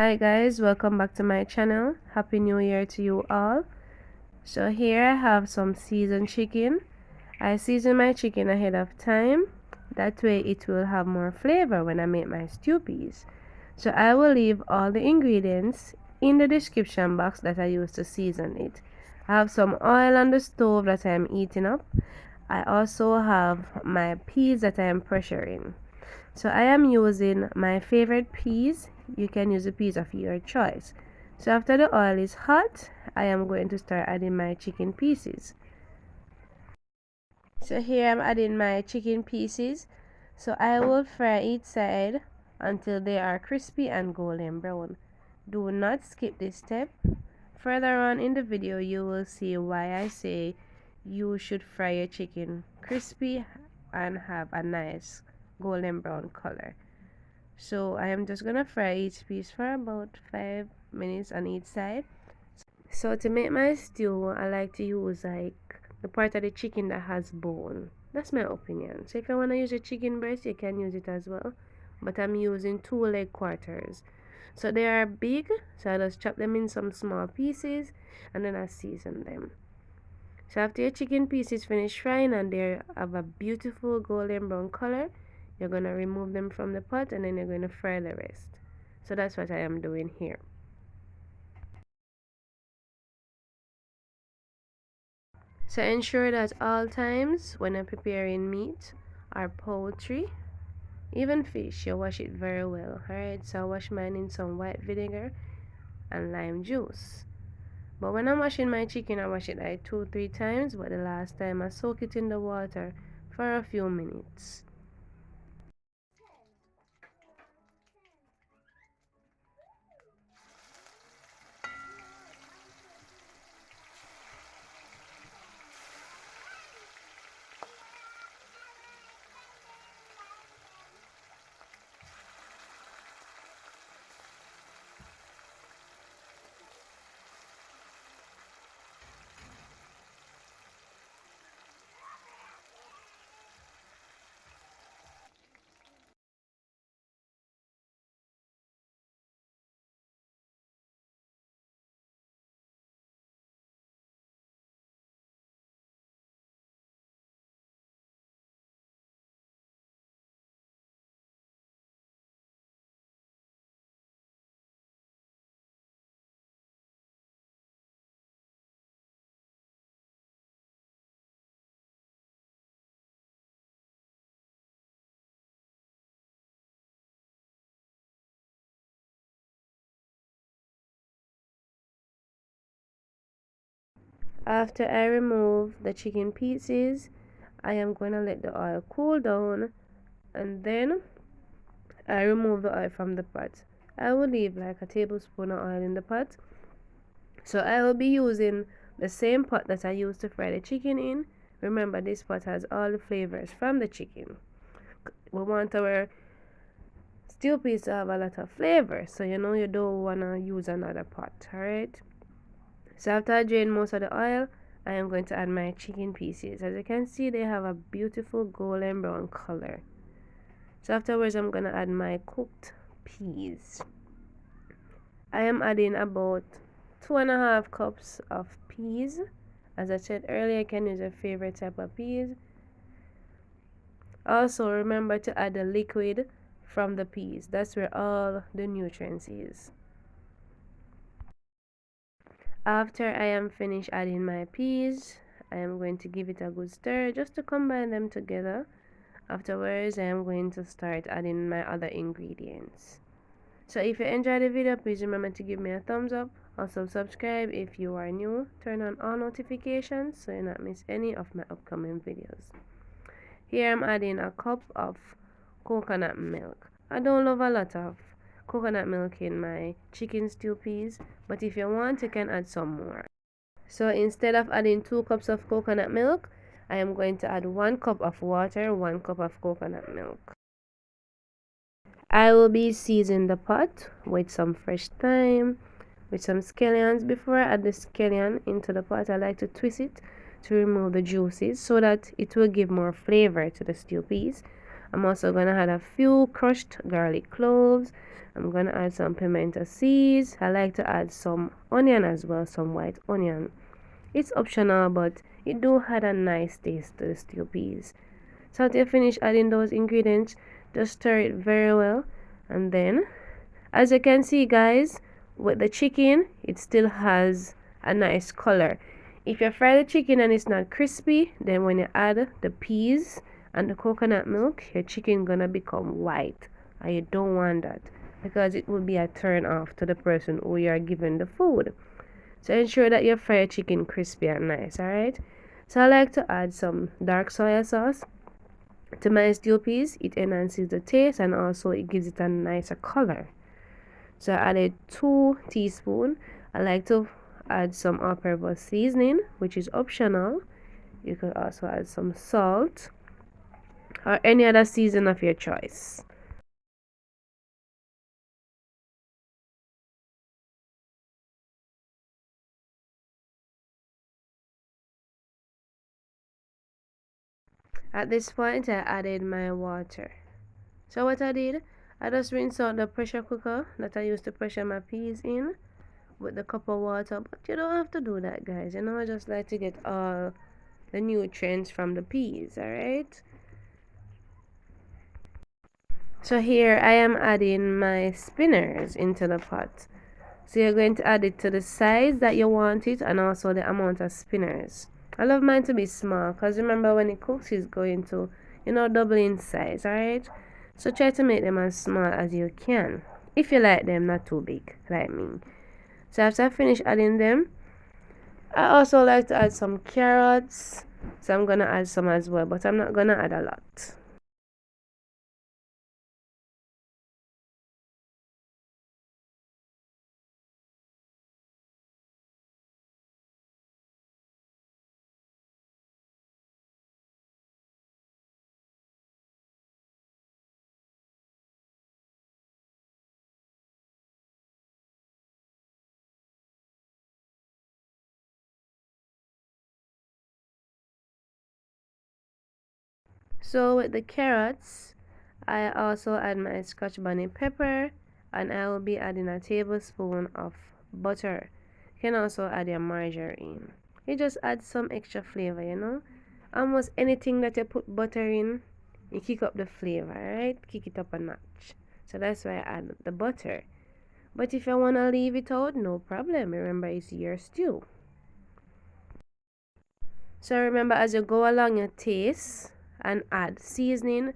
Hi guys, welcome back to my channel. Happy New Year to you all. So here I have some seasoned chicken. I season my chicken ahead of time. That way it will have more flavor when I make my stew peas. So I will leave all the ingredients in the description box that I use to season it. I have some oil on the stove that I am heating up. I also have my peas that I am pressuring. So I am using my favorite peas. You can use the peas of your choice. So after the oil is hot, I am going to start adding my chicken pieces. So here I'm adding my chicken pieces. So I will fry each side until they are crispy and golden brown. Do not skip this step. Further on in the video, you will see why I say you should fry your chicken crispy and have a nice golden brown color. So I am just gonna fry each piece for about 5 minutes on each side. So to make my stew, I like to use like the part of the chicken that has bone. That's my opinion. So if you want to use a chicken breast, you can use it as well. But I'm using 2 leg quarters. So they are big, so I just chop them in some small pieces and then I season them. So after your chicken pieces finish frying and they have a beautiful golden brown color, you're going to remove them from the pot and then you're going to fry the rest. So that's what I am doing here. So ensure that all times when I'm preparing meat or poultry, even fish, you wash it very well. Alright, so I wash mine in some white vinegar and lime juice. But when I'm washing my chicken, I wash it like 2-3 times, but the last time I soak it in the water for a few minutes. After I remove the chicken pieces, I am going to let the oil cool down and then I remove the oil from the pot. I will leave like a tablespoon of oil in the pot. So I will be using the same pot that I used to fry the chicken in. Remember, this pot has all the flavors from the chicken. We want our stew piece to have a lot of flavor, so you don't want to use another pot. Alright, so after I drain most of the oil, I am going to add my chicken pieces. As you can see, they have a beautiful golden brown color. So afterwards, I'm going to add my cooked peas. I am adding about 2.5 cups of peas. As I said earlier, you can use your favorite type of peas. Also remember to add the liquid from the peas. That's where all the nutrients is. After I am finished adding my peas, I am going to give it a good stir just to combine them together. Afterwards, I am going to start adding my other ingredients. So if you enjoyed the video, please remember to give me a thumbs up. Also subscribe if you are new. Turn on all notifications so you not miss any of my upcoming videos. Here I'm adding a cup of coconut milk. I don't love a lot of coconut milk in my chicken stew peas, but if you want, you can add some more. So instead of adding 2 cups of coconut milk, I am going to add 1 cup of water, 1 cup of coconut milk. I will be seasoning the pot with some fresh thyme, with some scallions. Before I add the scallion into the pot, I like to twist it to remove the juices so that it will give more flavor to the stew peas. I'm also gonna add a few crushed garlic cloves. I'm gonna add some pimento seeds. I like to add some onion as well, some white onion. It's optional, but it do add a nice taste to the stew peas. So after you finish adding those ingredients, just stir it very well. And then, as you can see guys, with the chicken, it still has a nice color. If you fry the chicken and it's not crispy, then when you add the peas and the coconut milk, your chicken gonna become white. And you don't want that, because it will be a turn off to the person who you are giving the food. So ensure that you fry your chicken crispy and nice, alright? So I like to add some dark soya sauce to my stew peas. It enhances the taste and also it gives it a nicer color. So I added 2 teaspoons. I like to add some all-purpose seasoning, which is optional. You could also add some salt or any other season of your choice. At this point, I added my water. So what I did, I just rinsed out the pressure cooker that I used to pressure my peas in with the cup of water. But you don't have to do that, guys. You know, I just like to get all the nutrients from the peas, alright? So here I am adding my spinners into the pot. So you're going to add it to the size that you want it and also the amount of spinners. I love mine to be small because remember when it cooks it's going to, double in size, alright? So try to make them as small as you can. If you like them, not too big, like me. So after I finish adding them, I also like to add some carrots. So I'm gonna add some as well, but I'm not gonna add a lot. So with the carrots, I also add my scotch bonnet pepper and I will be adding a tablespoon of butter. You can also add your margarine. It just adds some extra flavor. Almost anything that you put butter in, you kick up the flavor, right? Kick it up a notch. So that's why I add the butter. But if you want to leave it out, no problem. Remember, it's your stew. So remember, as you go along, your taste and add seasoning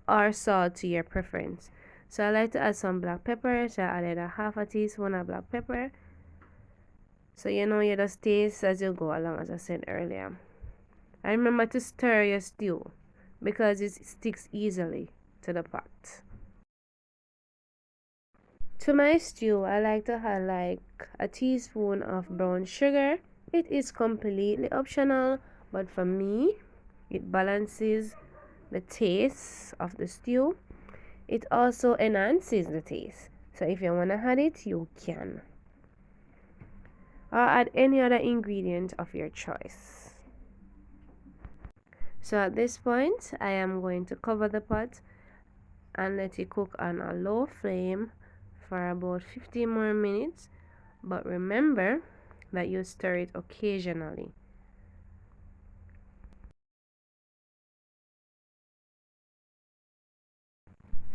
or salt to your preference. So I like to add some black pepper. So I added a half a teaspoon of black pepper. So you just taste as you go along, as I said earlier. And remember to stir your stew because it sticks easily to the pot. To my stew, I like to add like a teaspoon of brown sugar. It is completely optional, but for me, it balances the taste of the stew. It also enhances the taste. So if you want to add it, you can. Or add any other ingredient of your choice. So at this point, I am going to cover the pot and let it cook on a low flame for about 15 more minutes. But remember that you stir it occasionally.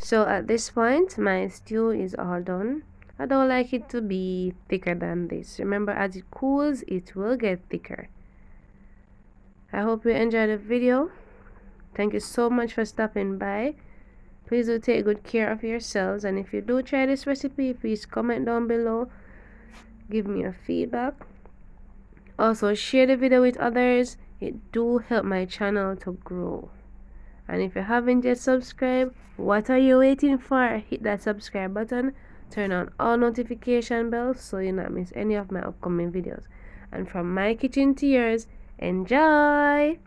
So at this point, my stew is all done. I don't like it to be thicker than this. Remember, as it cools, it will get thicker. I hope you enjoyed the video. Thank you so much for stopping by. Please do take good care of yourselves. And if you do try this recipe, please comment down below. Give me your feedback. Also, share the video with others. It do help my channel to grow. And if you haven't yet subscribed, what are you waiting for? Hit that subscribe button, turn on all notification bells so you not miss any of my upcoming videos. And from my kitchen to yours, enjoy!